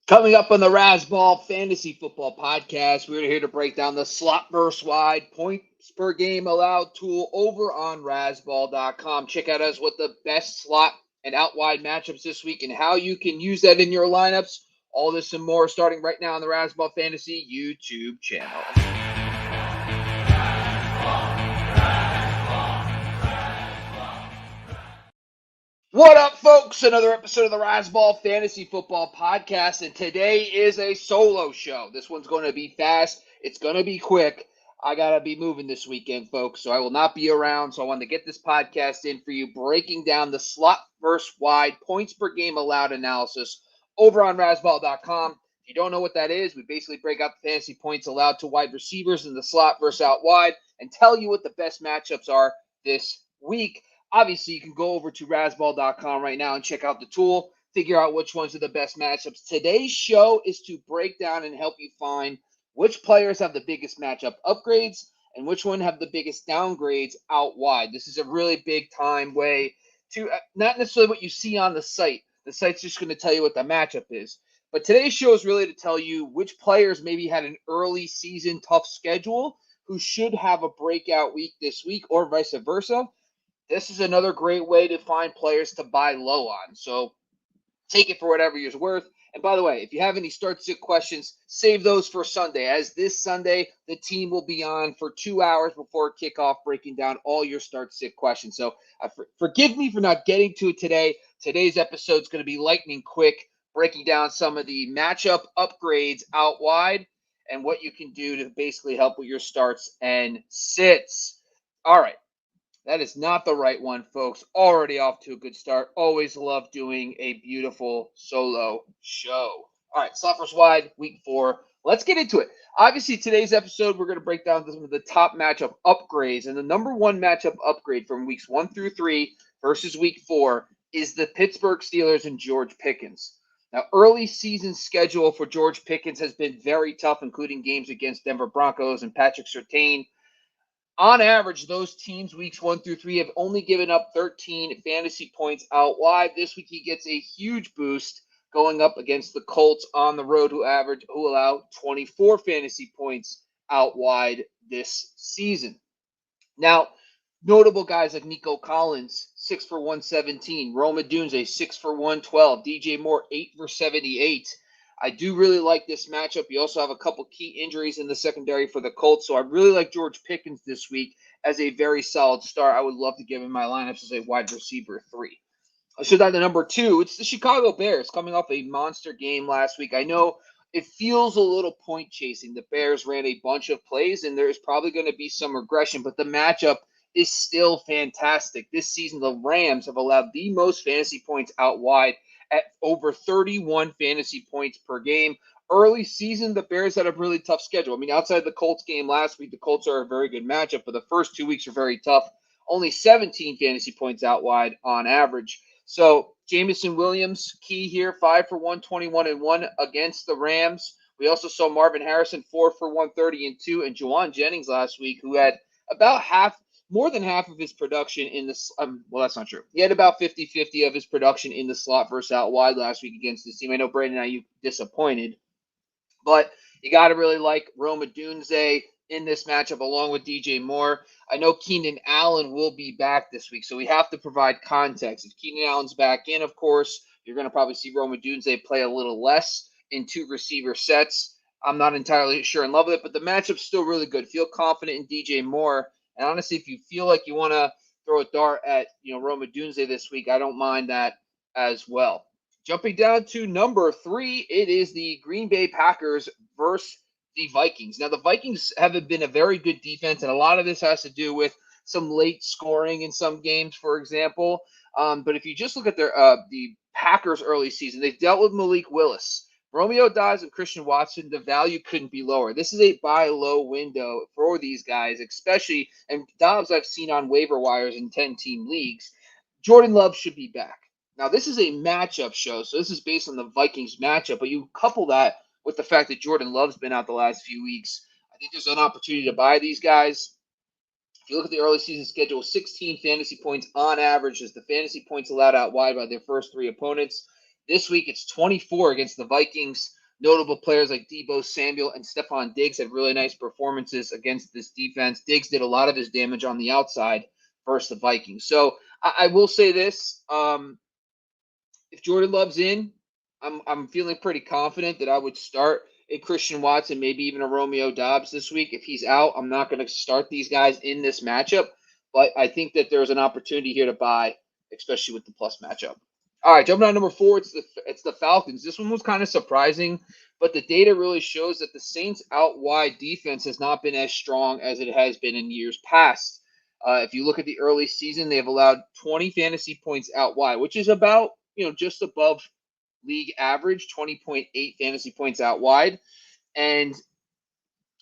Coming up on the Razzball Fantasy Football Podcast, we're here to break down the slot versus wide points per game allowed tool over on Razzball.com. Check out us with the best slot and out wide matchups this week and how you can use that in your lineups. All this and more starting right now on the Razzball Fantasy YouTube channel. What up, folks? Another episode of the Razzball Fantasy Football Podcast, and today is a solo show. This one's going to be fast. It's going to be quick. I got to be moving this weekend, folks, so I will not be around. So I wanted to get this podcast in for you, breaking down the slot versus wide points per game allowed analysis over on Razzball.com. If you don't know what that is, we basically break out the fantasy points allowed to wide receivers in the slot versus out wide and tell you what the best matchups are this week. Obviously, you can go over to Razzball.com right now and check out the tool, figure out which ones are the best matchups. Today's show is to break down and help you find which players have the biggest matchup upgrades and which one have the biggest downgrades out wide. This is a really big time way to not necessarily what you see on the site. The site's just going to tell you what the matchup is. But today's show is really to tell you which players maybe had an early season tough schedule who should have a breakout week this week or vice versa. This is another great way to find players to buy low on. So take it for whatever you're worth. And by the way, if you have any start-sit questions, save those for Sunday. As this Sunday, the team will be on for 2 hours before kickoff, breaking down all your start-sit questions. So forgive me for not getting to it today. Today's episode is going to be lightning quick, breaking down some of the matchup upgrades out wide and what you can do to basically help with your starts and sits. All right. That is not the right one, folks. Already off to a good start. Always love doing a beautiful solo show. All right, slot versus wide, week 4. Let's get into it. Obviously, today's episode, we're going to break down some of the top matchup upgrades. And the number one matchup upgrade from weeks 1 through 3 versus week 4 is the Pittsburgh Steelers and George Pickens. Now, early season schedule for George Pickens has been very tough, including games against Denver Broncos and Patrick Surtain. On average, those teams weeks 1 through 3 have only given up 13 fantasy points out wide. This week he gets a huge boost going up against the Colts on the road who allow 24 fantasy points out wide this season. Now, notable guys like Nico Collins, 6 for 117, Rome Odunze, 6 for 112, DJ Moore, 8 for 78. I do really like this matchup. You also have a couple key injuries in the secondary for the Colts, so I really like George Pickens this week as a very solid start. I would love to give him my lineups as a wide receiver 3. So down to number 2, it's the Chicago Bears coming off a monster game last week. I know it feels a little point chasing. The Bears ran a bunch of plays, and there's probably going to be some regression, but the matchup is still fantastic. This season, the Rams have allowed the most fantasy points out wide at over 31 fantasy points per game. Early season, the Bears had a really tough schedule. I mean, outside the Colts game last week, the Colts are a very good matchup, but the first 2 weeks are very tough. Only 17 fantasy points out wide on average. So Jameson Williams, key here, 5 for 121 and 1 against the Rams. We also saw Marvin Harrison, 4 for 130 and 2, and Juwan Jennings last week, who had about more than half of his production in this. Well, that's not true. He had about 50-50 of his production in the slot versus out wide last week against this team. I know Brandon Ayuk disappointed, but you got to really like Rome Odunze in this matchup along with DJ Moore. I know Keenan Allen will be back this week, so we have to provide context. If Keenan Allen's back in, of course, you're going to probably see Rome Odunze play a little less in 2 receiver sets. I'm not entirely sure in love with it, but the matchup's still really good. Feel confident in DJ Moore. And honestly, if you feel like you want to throw a dart at, Rome Odunze this week, I don't mind that as well. Jumping down to number 3, it is the Green Bay Packers versus the Vikings. Now, the Vikings haven't been a very good defense, and a lot of this has to do with some late scoring in some games, for example. But if you just look at the Packers' early season, they've dealt with Malik Willis, Romeo Doubs, and Christian Watson. The value couldn't be lower. This is a buy low window for these guys, especially, and Doubs I've seen on waiver wires in 10-team leagues. Jordan Love should be back. Now, this is a matchup show, so this is based on the Vikings matchup, but you couple that with the fact that Jordan Love's been out the last few weeks. I think there's an opportunity to buy these guys. If you look at the early season schedule, 16 fantasy points on average is the fantasy points allowed out wide by their first 3 opponents. This week, it's 24 against the Vikings. Notable players like Deebo Samuel and Stephon Diggs had really nice performances against this defense. Diggs did a lot of his damage on the outside versus the Vikings. So I will say this. If Jordan Love's in, I'm feeling pretty confident that I would start a Christian Watson, maybe even a Romeo Doubs this week. If he's out, I'm not going to start these guys in this matchup, but I think that there's an opportunity here to buy, especially with the plus matchup. All right, jumping on number 4, it's the Falcons. This one was kind of surprising, but the data really shows that the Saints out wide defense has not been as strong as it has been in years past. If you look at the early season, they've allowed 20 fantasy points out wide, which is about just above league average, 20.8 fantasy points out wide. And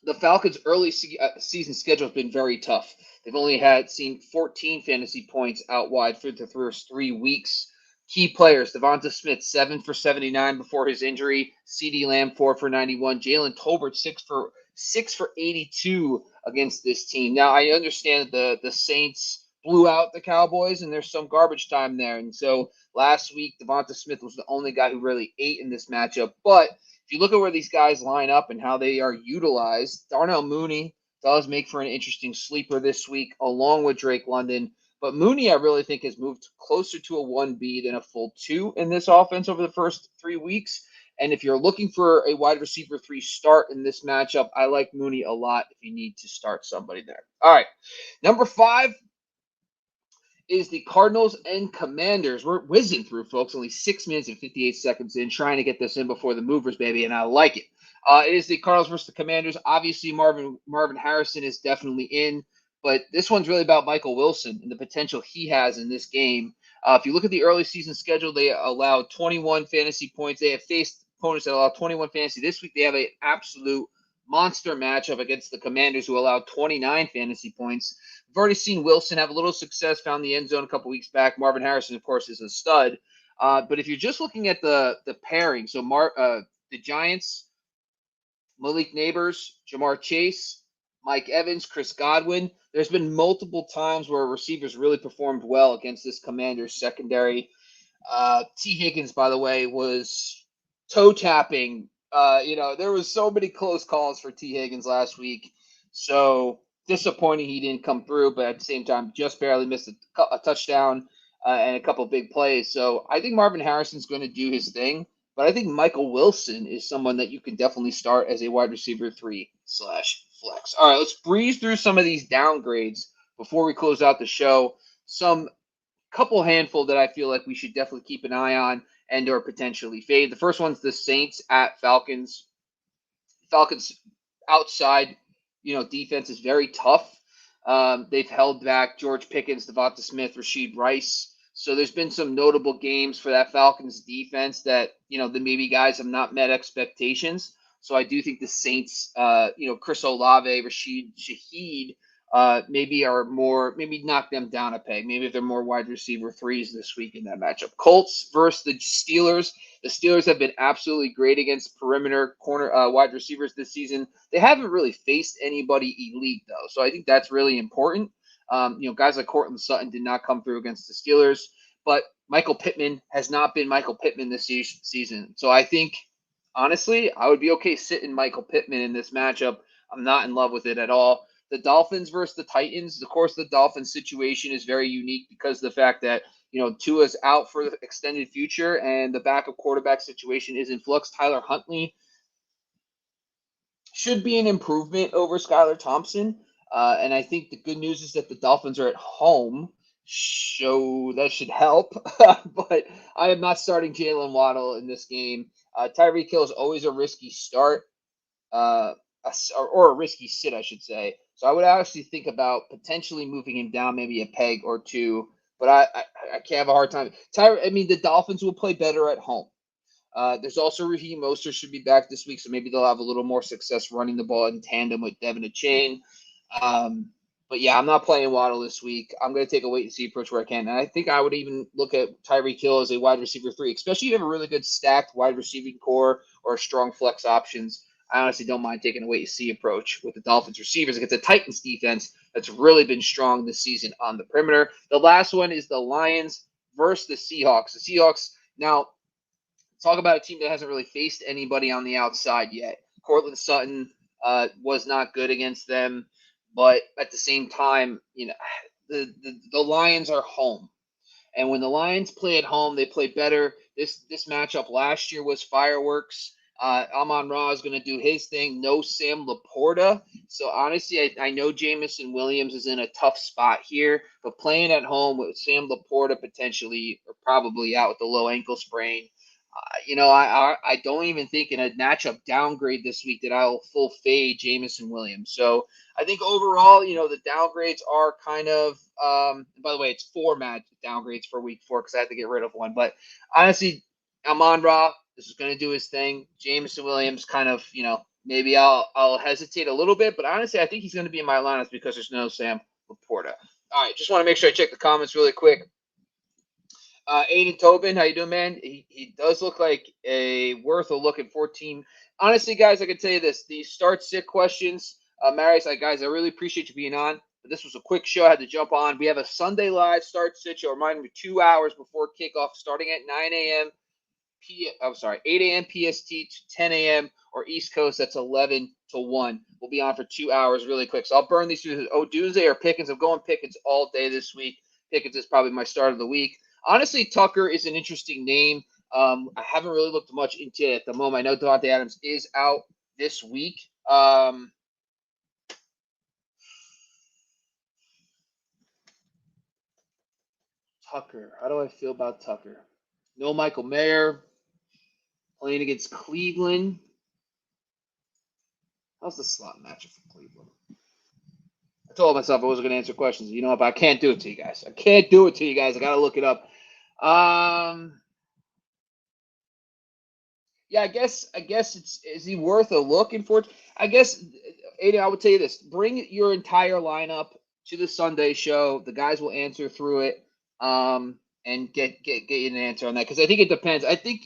the Falcons' early season schedule has been very tough. They've only seen 14 fantasy points out wide for the first 3 weeks. Key players: Devonta Smith 7 for 79 before his injury. CeeDee Lamb 4 for 91. Jalen Tolbert 6 for 82 against this team. Now I understand that the Saints blew out the Cowboys, and there's some garbage time there. And so last week, Devonta Smith was the only guy who really ate in this matchup. But if you look at where these guys line up and how they are utilized, Darnell Mooney does make for an interesting sleeper this week, along with Drake London. But Mooney, I really think, has moved closer to a 1B than a full 2 in this offense over the first 3 weeks. And if you're looking for a wide receiver 3 start in this matchup, I like Mooney a lot if you need to start somebody there. All right, number 5 is the Cardinals and Commanders. We're whizzing through, folks. Only 6 minutes and 58 seconds in, trying to get this in before the movers, baby, and I like it. It is the Cardinals versus the Commanders. Obviously, Marvin Harrison is definitely in, but this one's really about Michael Wilson and the potential he has in this game. If you look at the early season schedule, they allowed 21 fantasy points. They have faced opponents that allow 21 fantasy. This week, they have an absolute monster matchup against the Commanders, who allowed 29 fantasy points. We've already seen Wilson have a little success, found the end zone a couple weeks back. Marvin Harrison, of course, is a stud. But if you're just looking at the pairing, so the Giants, Malik Neighbors, Jamar Chase, Mike Evans, Chris Godwin, there's been multiple times where receivers really performed well against this Commanders secondary. T. Higgins, by the way, was toe tapping. There was so many close calls for T. Higgins last week. So disappointing he didn't come through, but at the same time, just barely missed a touchdown and a couple big plays. So I think Marvin Harrison's going to do his thing, but I think Michael Wilson is someone that you can definitely start as a wide receiver 3/flex. All right, let's breeze through some of these downgrades before we close out the show. Some couple handful that I feel like we should definitely keep an eye on and or potentially fade. The first one's the Saints at Falcons. Falcons outside, defense is very tough. They've held back George Pickens, Devonta Smith, Rashid Rice. So there's been some notable games for that Falcons defense that, the maybe guys have not met expectations. So I do think the Saints, Chris Olave, Rashid Shaheed, maybe knock them down a peg. Maybe if they're more wide receiver 3s this week in that matchup. Colts versus the Steelers. The Steelers have been absolutely great against perimeter corner wide receivers this season. They haven't really faced anybody elite, though. So I think that's really important. Guys like Courtland Sutton did not come through against the Steelers. But Michael Pittman has not been Michael Pittman this season. So I think, honestly, I would be okay sitting Michael Pittman in this matchup. I'm not in love with it at all. The Dolphins versus the Titans. Of course, the Dolphins situation is very unique because of the fact that, Tua's out for the extended future and the backup quarterback situation is in flux. Tyler Huntley should be an improvement over Skylar Thompson. And I think the good news is that the Dolphins are at home, so that should help. But I am not starting Jalen Waddle in this game. Tyreek Hill is always a risky start. Or a risky sit, I should say. So I would actually think about potentially moving him down maybe a peg or 2, but I can't have a hard time. The Dolphins will play better at home. There's also Raheem Mostert should be back this week, so maybe they'll have a little more success running the ball in tandem with Devin Achane. But yeah, I'm not playing Waddle this week. I'm going to take a wait-and-see approach where I can. And I think I would even look at Tyreek Hill as a wide receiver 3, especially if you have a really good stacked wide receiving core or strong flex options. I honestly don't mind taking a wait-and-see approach with the Dolphins receivers against the Titans defense that's really been strong this season on the perimeter. The last one is the Lions versus the Seahawks. The Seahawks, now, talk about a team that hasn't really faced anybody on the outside yet. Cortland Sutton was not good against them, but at the same time, the Lions are home. And when the Lions play at home, they play better. This matchup last year was fireworks. Amon-Ra is going to do his thing. No Sam Laporta. So honestly, I know Jamison Williams is in a tough spot here, but playing at home with Sam Laporta potentially or probably out with the low ankle sprain, I don't even think in a matchup downgrade this week that I will full fade Jamison Williams. So I think overall, the downgrades are kind of. By the way, it's 4 match downgrades for week 4 because I had to get rid of one. But honestly, Amon-Ra, this is going to do his thing. Jamison Williams, kind of, maybe I'll hesitate a little bit, but honestly, I think he's going to be in my lineups because there's no Sam Laporta. All right, just want to make sure I check the comments really quick. Aiden Tobin, how you doing, man? He does look like worth a look at 14. Honestly, guys, I can tell you this: the start-sit questions, Marius, guys, I really appreciate you being on. But this was a quick show. I had to jump on. We have a Sunday live start-sit show. Remind me, 2 hours before kickoff, starting at 9 a.m. 8 a.m. PST to 10 a.m. or East Coast. That's 11 to 1. We'll be on for 2 hours really quick. So I'll burn these through. Doomsday or Pickens. I'm going Pickens all day this week. Pickens is probably my start of the week. Honestly, Tucker is an interesting name. I haven't really looked much into it at the moment. I know Devontae Adams is out this week. Tucker. How do I feel about Tucker? No Michael Mayer. Playing against Cleveland. How's the slot matchup for Cleveland? I told myself I wasn't going to answer questions. You know what? I can't do it to you guys. I can't do it to you guys. I got to look it up. Yeah, I guess is he worth a look in for? I guess, Aiden, I would tell you this: bring your entire lineup to the Sunday show. The guys will answer through it, and get you an answer on that because I think it depends. I think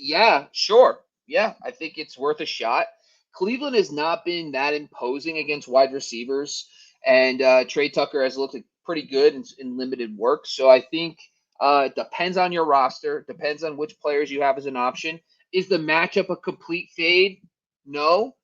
sure, I think it's worth a shot. Cleveland has not been that imposing against wide receivers, and Trey Tucker has looked pretty good in limited work. So I think it depends on your roster, depends on which players you have as an option. Is the matchup a complete fade? No.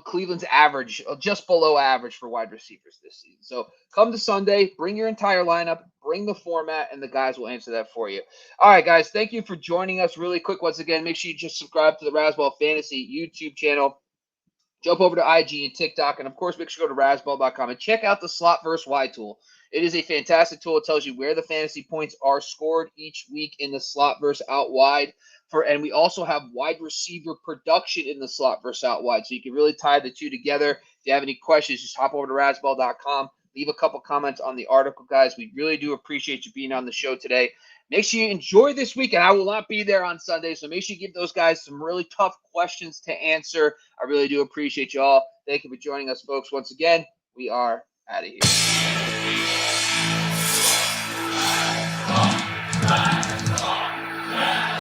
Cleveland's average, just below average for wide receivers this season. So come to Sunday, bring your entire lineup, bring the format, and the guys will answer that for you. All right, guys, thank you for joining us really quick. Once again, make sure you just subscribe to the Razzball Fantasy YouTube channel. Jump over to IG and TikTok, and of course, make sure to go to razzball.com and check out the slot versus wide tool. It is a fantastic tool. It tells you where the fantasy points are scored each week in the slot versus out wide. And we also have wide receiver production in the slot versus out wide, so you can really tie the two together. If you have any questions, just hop over to razzball.com. Leave a couple comments on the article, guys. We really do appreciate you being on the show today. Make sure you enjoy this week, and I will not be there on Sunday, so make sure you give those guys some really tough questions to answer. I really do appreciate you all. Thank you for joining us, folks. Once again, we are out of here.